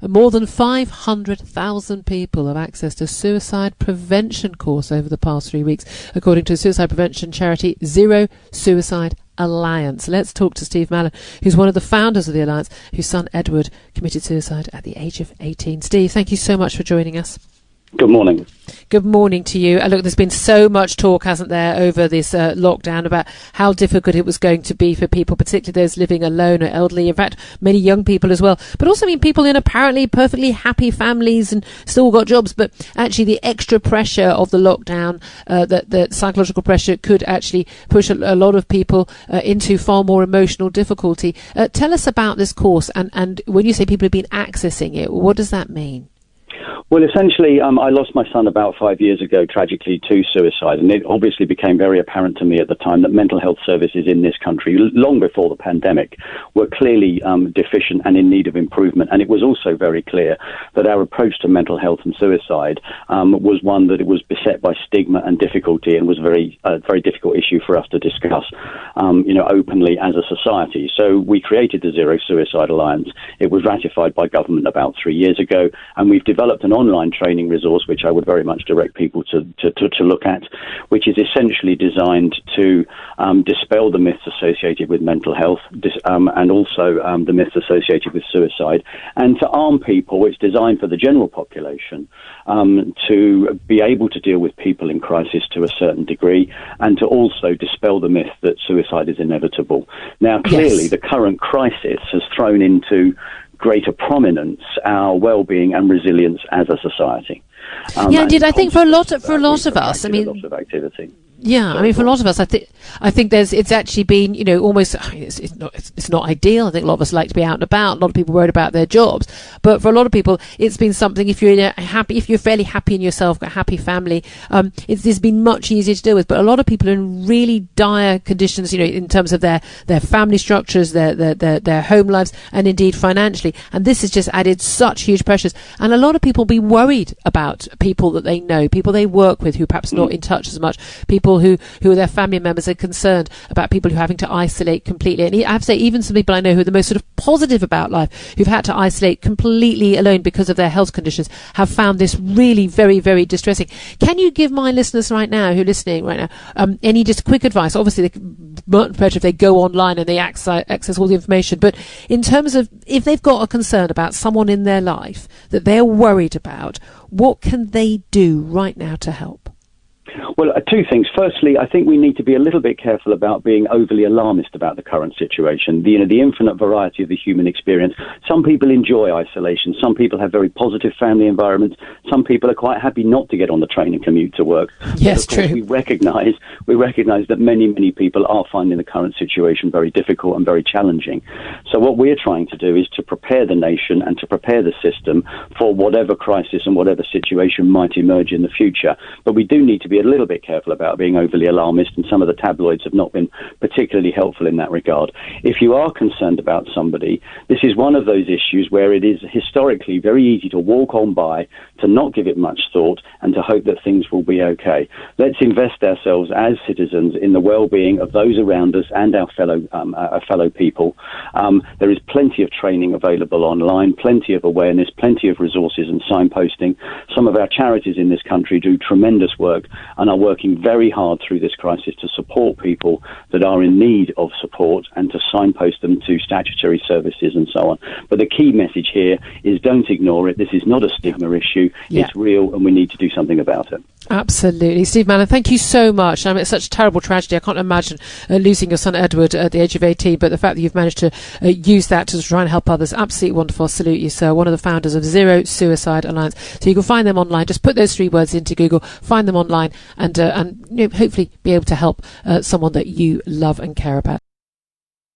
More than 500,000 people have access to suicide prevention course over the past 3 weeks, according to suicide prevention charity Zero Suicide Alliance. Let's talk to Steve Mallen, who's one of the founders of the Alliance, whose son Edward committed suicide at the age of 18. Steve, thank you so much for joining us. Good morning. Good morning to you. Look, there's been so much talk, hasn't there, over this lockdown about how difficult it was going to be for people, particularly those living alone or elderly, in fact, many young people as well. But also, people in apparently perfectly happy families and still got jobs, but actually the extra pressure of the lockdown, the psychological pressure could actually push a lot of people into far more emotional difficulty. Tell us about this course, and when you say people have been accessing it, what does that mean? Well, essentially, I lost my son about 5 years ago, tragically, to suicide. And it obviously became very apparent to me at the time that mental health services in this country, long before the pandemic, were clearly deficient and in need of improvement. And it was also very clear that our approach to mental health and suicide was one that it was beset by stigma and difficulty, and was a very difficult issue for us to discuss, openly as a society. So we created the Zero Suicide Alliance. It was ratified by government about 3 years ago, and we've developed an online training resource, which I would very much direct people to look at, which is essentially designed to dispel the myths associated with mental health and also the myths associated with suicide, and to arm people. It's designed for the general population to be able to deal with people in crisis to a certain degree, and to also dispel the myth that suicide is inevitable. Now, clearly, the current crisis has thrown into greater prominence our well-being and resilience as a society. Indeed. I think for a lot of us, lots of activity. For a lot of us, I think it's actually been, almost, it's not ideal. I think a lot of us like to be out and about. A lot of people worried about their jobs, but for a lot of people, it's been something. If you're fairly happy in yourself, got a happy family, it's been much easier to deal with. But a lot of people are in really dire conditions, in terms of their family structures, their home lives, and indeed financially. And this has just added such huge pressures. And a lot of people be worried about people that they know, people they work with, who perhaps not in touch as much, people who are their family members, are concerned about people who are having to isolate completely. And I have to say, even some people I know who are the most sort of positive about life, who've had to isolate completely alone because of their health conditions, have found this really very, very distressing. Can you give my listeners right now, who are listening right now, any just quick advice? Obviously, much better if they go online and they access all the information. But in terms of, if they've got a concern about someone in their life that they're worried about, what can they do right now to help? Well, two things. Firstly, I think we need to be a little bit careful about being overly alarmist about the current situation. The infinite variety of the human experience. Some people enjoy isolation. Some people have very positive family environments. Some people are quite happy not to get on the train and commute to work. Yes, but of course, true. We recognise that many people are finding the current situation very difficult and very challenging. So what we're trying to do is to prepare the nation and to prepare the system for whatever crisis and whatever situation might emerge in the future. But we do need to be a little bit careful about being overly alarmist, and some of the tabloids have not been particularly helpful in that regard. If you are concerned about somebody, this is one of those issues where it is historically very easy to walk on by, to not give it much thought, and to hope that things will be okay. Let's invest ourselves as citizens in the well-being of those around us and our fellow people. There is plenty of training available online, plenty of awareness, plenty of resources and signposting. Some of our charities in this country do tremendous work and are working very hard through this crisis to support people that are in need of support and to signpost them to statutory services and so on. But the key message here is don't ignore it. This is not a stigma issue. It's real, and we need to do something about it. Absolutely. Steve Mallen, thank you so much. It's such a terrible tragedy. I can't imagine losing your son Edward at the age of 18, but the fact that you've managed to use that to try and help others, absolutely wonderful. I salute you, sir. One of the founders of Zero Suicide Alliance. So you can find them online. Just put those 3 words into Google, find them online, and hopefully be able to help someone that you love and care about.